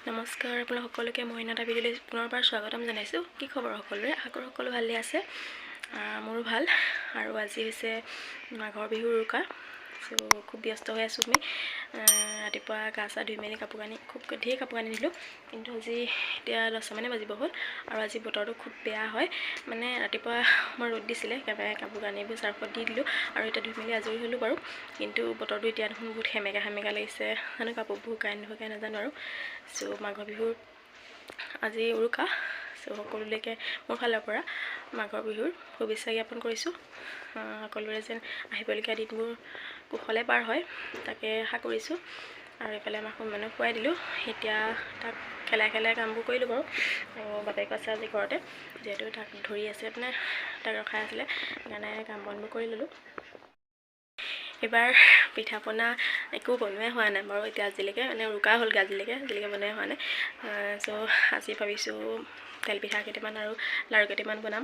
নমস্কাৰ আপোনালোক সকলোকে মই এটা ভিডিঅ'লৈ পুনৰবাৰ স্বাগতম জনাইছোঁ। কি খবৰ সকলোৰে? আশা কৰোঁ সকলো ভালে আছে। মোৰো ভাল। আৰু আজি হৈছে মাঘৰ বিহুৰ উৰুকা। খুব ব্যস্ত হৈ আছোঁ। আমি ৰাতিপুৱা গা চা ধুই মেলি কাপোৰ কানি ঢেৰ কাপোৰ কানি দিলোঁ, কিন্তু আজি এতিয়া 10টামানে বাজিব হ'ল। আৰু আজি বতৰটো খুব বেয়া হয়, মানে ৰাতিপুৱা মই ৰ'দ দিছিলে, একেবাৰে কাপোৰ কানিবোৰ চাৰ্ফত দি দিলোঁ আৰু এতিয়া ধুই মেলি আজৰি হ'লোঁ বাৰু। কিন্তু বতৰটো এতিয়া দেখোন বহুত সেমেকা লাগিছে, জানো কাপোৰবোৰ কাৰেণ্ট হৈ নাজানো আৰু। মাঘৰ বিহুৰ আজি উৰুকা। সকলোলৈকে মোৰ ফালৰ পৰা মাঘৰ বিহুৰ শুভেচ্ছা জ্ঞাপন কৰিছোঁ। সকলোৰে যেন আহিবলগীয়া দিনবোৰ কুশলে পাৰ হয়, তাকে আশা কৰিছোঁ। আৰু এইফালে আমাক মানে খুৱাই দিলোঁ, এতিয়া তাক খেলাই কামবোৰ কৰিলোঁ বাৰু। আৰু বাপেক আছে আজি ঘৰতে, যিহেতু তাক ধৰি আছে মানে তাক ৰখাই আছিলে, সেইকাৰণে কাম বনবোৰ কৰি ল'লোঁ। এইবাৰ পিঠা পনা একো বনোৱাই হোৱা নাই বাৰু এতিয়া আজিলৈকে, মানে উৰুকা হ'লগৈ আজিলৈকে বনোৱাই হোৱা নাই। আজি ভাবিছোঁ তেল পিঠা কেইটামান আৰু লাড়ু কেইটামান বনাম।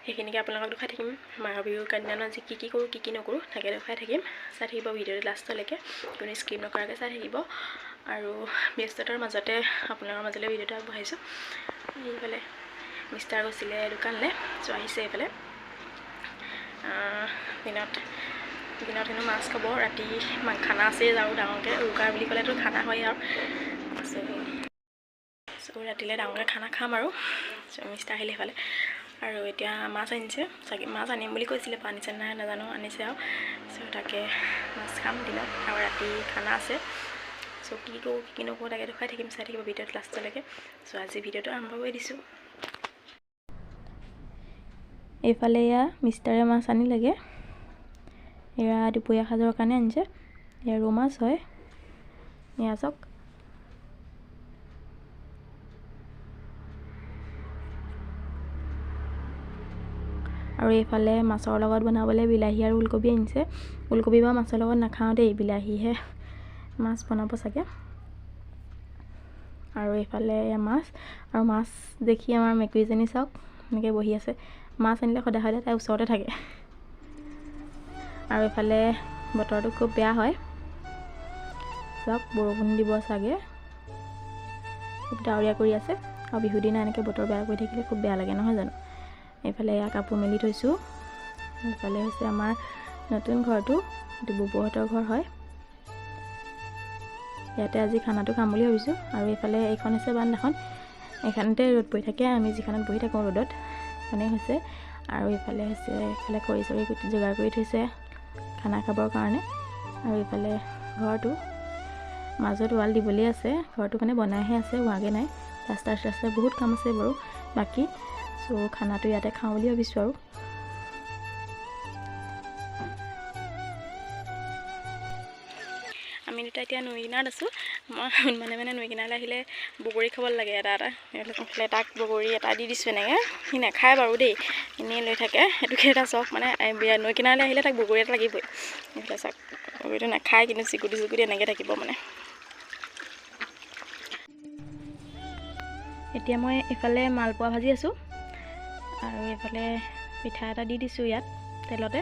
সেইখিনিকে আপোনালোকক দেখাই থাকিম। মাঘৰ বিহুৰ কাৰণে আজি কি কৰোঁ কি নকৰোঁ তাকে দেখাই থাকিম। চাই থাকিব ভিডিঅ'টো লাষ্টলৈকে, কোনো স্কিপ নকৰাকৈ চাই থাকিব। আৰু ব্যস্ততাৰ মাজতে আপোনালোকৰ মাজলৈ ভিডিঅ'টো আগবঢ়াইছোঁ। এইফালে মিষ্টাৰ গৈছিলে দোকানলৈ, আহিছে এইফালে। দিনত হেনো মাছ খাব, ৰাতি খানা আছেই আৰু ডাঙৰকৈ উৰুকাৰ বুলি ক'লেতো খানা হয় আৰু। ৰাতিলৈ ডাঙৰকৈ খানা খাম আৰু। মিষ্টাৰ আহিলে সেইফালে। আৰু এতিয়া মাছ আনিছে চাগে, মাছ আনিম বুলি কৈছিলে, আনিছে নাই নাজানো, আনিছে আৰু। তাকে মাছ খাম দিনত, আৰু ৰাতি খানা আছে। কি কৰোঁ কি নকৰোঁ তাকে দেখুৱাই থাকিম, চাই থাকিব ভিডিঅ'টো লাষ্টলৈকে। আজি ভিডিঅ'টো আৰম্ভ কৰি দিছোঁ। এইফালে এয়া মিষ্টাৰে মাছ আনিলেগৈ। এয়া দুপৰীয়া সাজৰ কাৰণে আনিছে। এয়া ৰৌ মাছ হয়, এয়া চাওক। আৰু এইফালে মাছৰ লগত বনাবলৈ বিলাহী আৰু ওলকবি আনিছে। ওলকবি বা মাছৰ লগত নাখাওঁ দেই, বিলাহীহে মাছ বনাব চাগে। আৰু এইফালে এয়া মাছ, আৰু মাছ দেখি আমাৰ মেকুৰীজনী চাওক এনেকৈ বহি আছে। মাছ আনিলে সদায় তাই ওচৰতে থাকে। আৰু এইফালে বতৰটো খুব বেয়া হয়, চাওক বৰষুণ দিব চাগে, খুব ডাৱৰীয়া কৰি আছে। আৰু বিহুৰ দিনা এনেকৈ বতৰ বেয়া কৰি থাকিলে খুব বেয়া লাগে, নহয় জানো? এইফালে এয়া কাপোৰ মেলি থৈছোঁ। এইফালে হৈছে আমাৰ নতুন ঘৰটো, এইটো বুবুহঁতৰ ঘৰ হয়। ইয়াতে আজি খানাটো খাম বুলি ভাবিছোঁ। আৰু এইফালে এইখন হৈছে বাৰান্দাখন, এইখনতে ৰ'দ পৰি থাকে, আমি যিখনত বহি থাকোঁ ৰ'দত, সেইখনেই হৈছে। আৰু এইফালে খৰি চৰি যোগাৰ কৰি থৈছে খানা খাবৰ কাৰণে। আৰু এইফালে ঘৰটো মাজত ৱাল দিবলৈ আছে, ঘৰটো মানে বনাইহে আছে, হোৱাগৈ নাই। প্লাষ্টাৰ বহুত কাম আছে বাৰু বাকী। খানাটো ইয়াতে খাওঁ বুলি ভাবিছোঁ। আৰু আমি দুটা এতিয়া নৈ কিনাৰত আছোঁ। মই মানে নৈ কিনাৰলৈ আহিলে বগৰী খাব লাগে এটা। এইফালে তাক বগৰী এটা দি দিছোঁ এনেকৈ। সি নাখায় বাৰু দেই, এনেই লৈ থাকে, সেইটোকে এটা চখ মানে। নৈ কিনাৰলৈ আহিলে তাক বগৰী এটা লাগিবই। এইফালে চাওক, বগৰীটো নাখায়, কিন্তু চিকুটি এনেকৈ থাকিব মানে। এতিয়া মই এইফালে মালপোৱা ভাজি আছোঁ, আৰু এইফালে পিঠা এটা দি দিছোঁ ইয়াত তেলতে।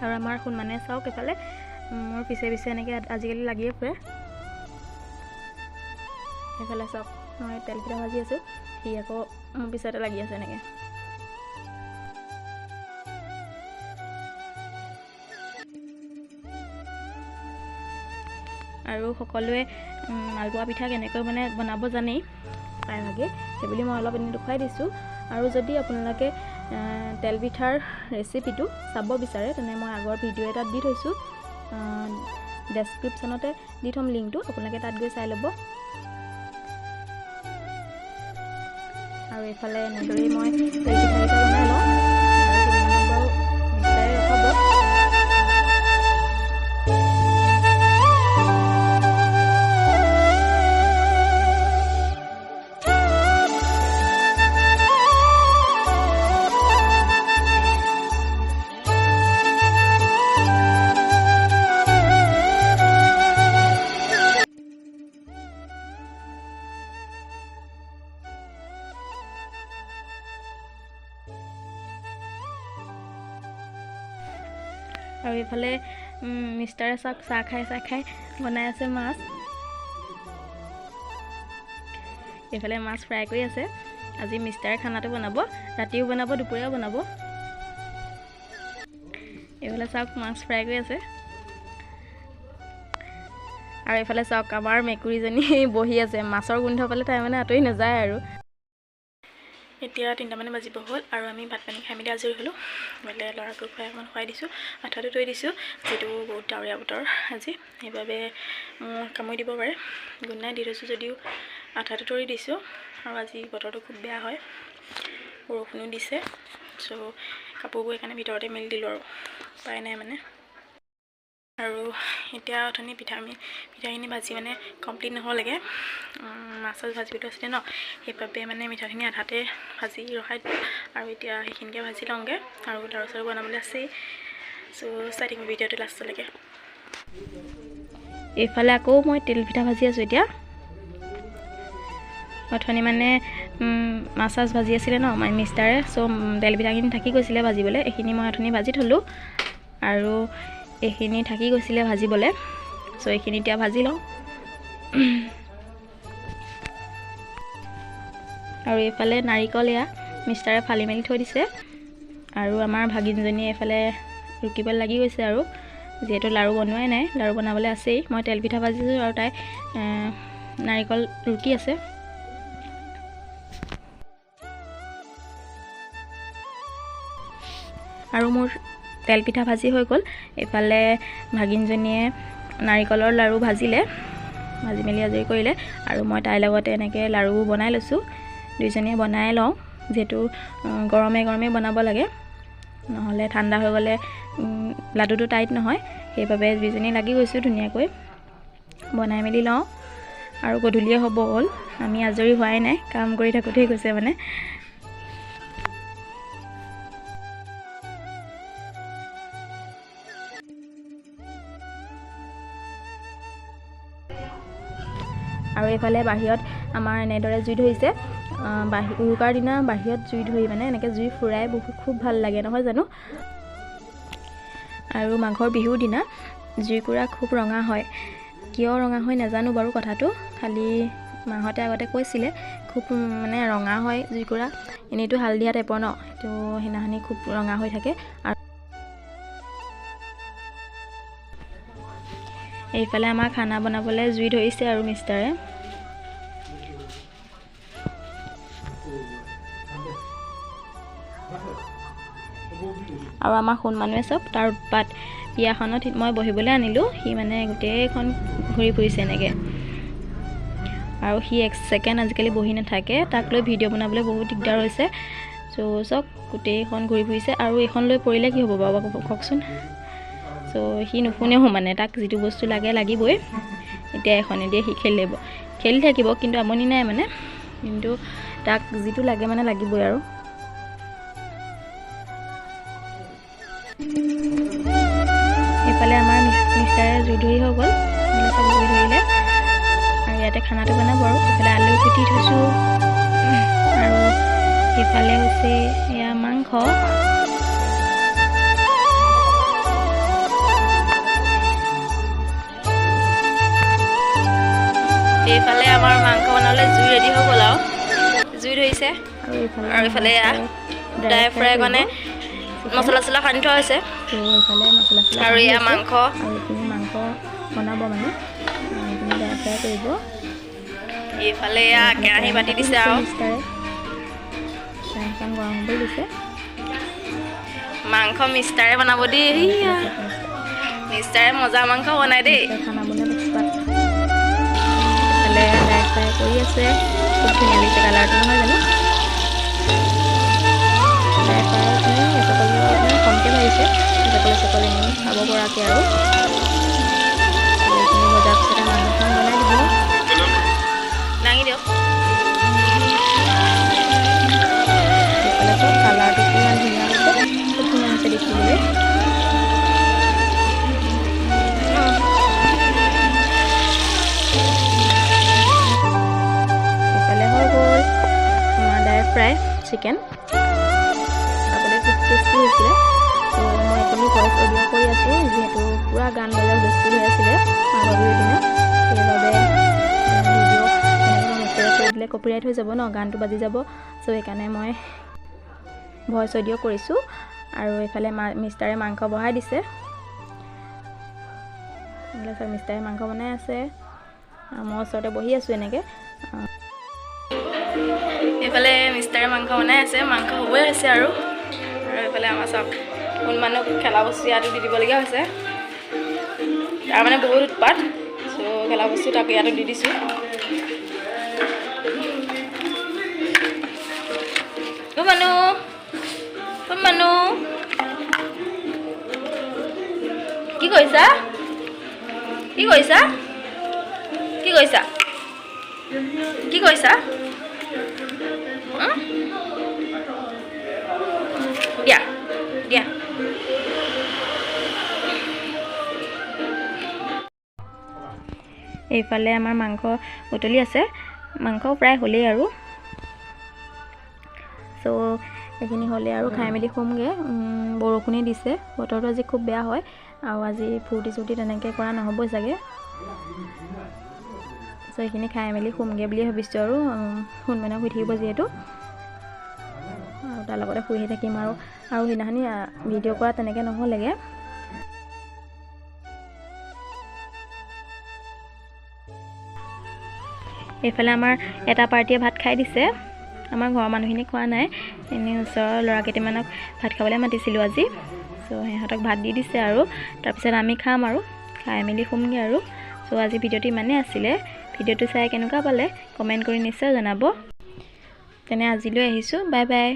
আৰু আমাৰ মানে চাওক এইফালে মোৰ পিছে এনেকৈ আজিকালি লাগিয়ে ফুৰে। এইফালে চাওক, মই তেল পিঠা ভাজি আছোঁ, সি আকৌ মোৰ পিছতে লাগি আছে এনেকৈ। আৰু সকলোৱে মালপোৱা পিঠা কেনেকৈ মানে বনাব জানেই প্ৰায়ভাগে, সেইবুলি মই অলপ এনেই দেখুৱাই দিছোঁ। আৰু যদি আপোনালোকে তেল পিঠাৰ ৰেচিপিটো চাব বিচাৰে, তেনে মই আগৰ ভিডিঅ' এটাত দি থৈছোঁ, ডেছক্ৰিপশ্যনতে দি থ'ম লিংকটো, আপোনালোকে তাত গৈ চাই ল'ব। আৰু এইফালে এনেদৰেই মই তেল পিঠাকেইটা বনাই লওঁ, আৰু বিচাৰি ৰখাব। আৰু এইফালে মিষ্টাৰে চাহ খাই বনাই আছে মাছ। এইফালে মাছ ফ্ৰাই কৰি আছে। আজি মিষ্টাৰে খানাটো বনাব, ৰাতিও বনাব, দুপৰীয়াও বনাব। এইফালে চাওক মাছ ফ্ৰাই কৰি আছে। আৰু এইফালে চাওক আমাৰ মেকুৰীজনী বহি আছে, মাছৰ গোন্ধ পালে তাই মানে আঁতৰি নাযায় আৰু। এতিয়া 3টামান বাজিব হ'ল আৰু আমি ভাত পানী খাই মেলি আজৰি হ'লোঁ। বোলে ল'ৰাটোক অকণমান খুৱাই দিছোঁ, আঠাটো তৰি দিছোঁ, যিটো বহুত ডাৱৰীয়া বতৰ আজি, সেইবাবে কামুৰি দিব পাৰে। গুড নাইট দি থৈছোঁ যদিও আঠাটো তৰি দিছোঁ। আৰু আজি বতৰটো খুব বেয়া হয়, বৰষুণো দিছে। চ' কাপোৰবোৰ সেইকাৰণে ভিতৰতে মেলি দিলোঁ আৰু উপায় নাই মানে। আৰু এতিয়া অথনি পিঠাখিনি ভাজি মানে কমপ্লিট নহ'লেগৈ, মাছ ভাজিবলৈ আছিলে ন, সেইবাবে মানে মিঠাখিনি আধাতে ভাজি ৰখাই দিলোঁ। আৰু এতিয়া সেইখিনিকে ভাজি লওঁগৈ আৰু লাৰু চাৰু বনাবলৈ আছেই। চ' চাই থাকিম ভিডিঅ'টো লাষ্টলৈকে। এইফালে আকৌ মই তেল পিঠা ভাজি আছোঁ এতিয়া। অথনি মানে মাছ ভাজি আছিলে ন মিষ্টাৰে, চ' তেল পিঠাখিনি থাকি গৈছিলে ভাজিবলৈ, এইখিনি মই অথনি ভাজি থ'লোঁ। আৰু এইখিনি থাকি গৈছিলে ভাজিবলৈ, চ' এইখিনি এতিয়া ভাজি লওঁ। আৰু এইফালে নাৰিকল এয়া মিষ্টাৰে ফালি মেলি থৈ দিছে। আৰু আমাৰ ভাগিনজনীয়ে এইফালে ৰুকিবলৈ লাগি গৈছে আৰু, যিহেতু লাৰু বনোৱাই নাই, লাৰু বনাবলৈ আছেই। মই তেল পিঠা ভাজিছোঁ আৰু তাই নাৰিকল ৰুকি আছে। আৰু মোৰ তেল পিঠা ভাজি হৈ গ'ল। এইফালে ভাগিনজনীয়ে নাৰিকলৰ লাৰু ভাজি মেলি আজৰি কৰিলে। আৰু মই তাইৰ লগতে এনেকৈ লাৰু বনাই লৈছোঁ, দুইজনীয়ে বনাই লওঁ, যিহেতু গৰমে গৰমে বনাব লাগে, নহ'লে ঠাণ্ডা হৈ গ'লে লাডুটো টাইট নহয়। সেইবাবে দুইজনী লাগি গৈছোঁ ধুনীয়াকৈ বনাই মেলি লওঁ। আৰু গধূলিয়ে হ'ব হ'ল, আমি আজৰি হোৱাই নাই, কাম কৰি থাকোঁতেই গৈছে মানে। আৰু এইফালে বাহিৰত আমাৰ এনেদৰে জুই ধৰিছে। উৰুকাৰ দিনা বাহিৰত জুই ধৰি মানে এনেকৈ জুই ফুৰাই খুব ভাল লাগে নহয় জানো। আৰু মাঘৰ বিহুৰ দিনা জুইকুৰা খুব ৰঙা হয়, কিয় ৰঙা হয় নাজানো বাৰু কথাটো, খালি মাহঁতে আগতে কৈছিলে খুব মানে ৰঙা হয় জুইকুৰা, এনেইতো হালধীয়া টাইপৰ ন, তো সেইদিনাখনি খুব ৰঙা হৈ থাকে। আৰু এইফালে আমাৰ খানা বনাবলৈ জুই ধৰিছে আৰু মিষ্টাৰে। আৰু আমাৰ সোণ মানুহে চব তাৰ উৎপাত, বিয়াখনত মই বহিবলৈ আনিলোঁ, সি মানে গোটেইখন ঘূৰি ফুৰিছে এনেকৈ। আৰু সি 1 ছেকেণ্ড আজিকালি বহি নাথাকে, তাক লৈ ভিডিঅ' বনাবলৈ বহুত দিগদাৰ হৈছে। চ' চব গোটেইখন ঘূৰি ফুৰিছে। আৰু এইখন লৈ পৰিলে কি হ'ব বাৰু কওকচোন। চ' সি নুশুনেও মানে, তাক যিটো বস্তু লাগে লাগিবই। এতিয়া এখনেদিয়ে সি খেলি থাকিব, কিন্তু আমনি নাই মানে, কিন্তু তাক যিটো লাগে মানে লাগিবই আৰু। এইফালে আমাৰ মিষ্টাৰে জুই ধৰি হৈ গ'ল, চব জুই ধৰিলে। আৰু ইয়াতে খানাটো বনাব আৰু। এইফালে আলু কুটি থৈছোঁ, আৰু এইফালে হৈছে এয়া মাংস। এইফালে আমাৰ মাংস বনাবলৈ জুই ৰেডি হৈ গ'ল আৰু, জুই ধৰিছে। আৰু এইফালে ড্ৰাই ফ্ৰাই কাৰণে মছলা চছলা সানি থোৱা হৈছে। আৰু এয়া মাংস, আৰু এইখিনি মাংস বনাব মানে, এইখিনি ড্ৰাই ফ্ৰাই কৰিব। এইফালে এয়া কেৰাহী পাতি দিছে আৰু কেৰাহীখন গৰম হ'বলৈ দিছে। মাংস মিষ্টাৰে বনাব দেই, মিষ্টাৰে মজা মাংস বনাই দেই, খানা বনাত এক্সপাৰ্ট। ড্ৰাই ফ্ৰাই কৰি আছে, খুব ধুনীয়া লাগিছে কালাৰটো নহয় জানো। ড্ৰাই ফ্ৰাই কমকৈ ভাজিছে, চকলে নি খাব পৰাকৈ আৰু। এইখিনি বজাৰ পিছতে মাংসখন বনাই দিব, দাঙি দিয়ক। এইফালে চব কালাৰটো কিমান ধুনীয়া হৈছে, খুব ধুনীয়া হৈছে দেখিবলৈ। ফ্ৰাই চিকেন খাবলৈ খুব টেষ্টি হৈছিলে। ত' মই এইখিনি ভইচ অডিঅ' কৰি আছোঁ, যিহেতু পূৰা গান বজাৰ হুলস্থুল হৈ আছিলে মাঘৰ বিহুৰ দিনা, সেইবাবে ভিডিঅ' এনেকৈ মই মেছেজ কৰি দিলে কপি কপিৰাইট হৈ যাব ন, গানটো বাজি যাব। চ' সেইকাৰণে মই ভইচ অডিঅ' কৰিছোঁ। আৰু এইফালে মিষ্টাৰে মাংস বহাই দিছে। এইফালে চব মিষ্টাৰে মাংস বনাই আছে, মই ওচৰতে বহি আছোঁ এনেকৈ। এইফালে মিষ্টাৰে মাংস বনাই আছে, মাংস হ'বই আছে আৰু এইফালে আমাৰ চব কোন মানুহ খেলা বস্তু ইয়াতো দি দিবলগীয়া হৈছে। তাৰ মানে বহুত উৎপাত। চ' খেলা বস্তু তাক ইয়াতো দি দিছোঁ। মানুহ কি কৰিছা? কি কৰিছা? কি কৰিছা? কি কৰিছা? দিয়া দিয়া। এইফালে আমাৰ মাংস উতলি আছে, মাংস প্ৰায় হ'লেই আৰু। চ' এইখিনি হ'লে আৰু খাই মেলি শুমগৈ। বৰষুণেই দিছে, বতৰটো আজি খুব বেয়া হয়, আৰু আজি ফূৰ্তি চূৰ্তি তেনেকৈ কৰা নহ'বই চাগে। চ' এইখিনি খাই মেলি শুমগৈ বুলি ভাবিছোঁ আৰু সোনমানে শুই থাকিব যিহেতু, আৰু তাৰ লগতে শুইহে থাকিম আৰু সেইদিনাখনি ভিডিঅ' কৰা তেনেকৈ নহ'লেগৈ। এইফালে আমাৰ এটা পাৰ্টিয়ে ভাত খাই দিছে, আমাৰ ঘৰৰ মানুহখিনি খোৱা নাই। এনেই ওচৰৰ ল'ৰা কেইটামানক ভাত খাবলৈ মাতিছিলোঁ আজি। চ' সিহঁতক ভাত দি দিছে আৰু তাৰপিছত আমি খাম আৰু খাই মেলি শুমগৈ আৰু। চ' আজি ভিডিঅ'টো ইমানেই আছিলে। ভিডিঅ'টো চাই কেনেকুৱা পালে কমেণ্ট কৰি নিশ্চয় জনাব। তেনে আজিলৈ আহিছোঁ, বাই বাই।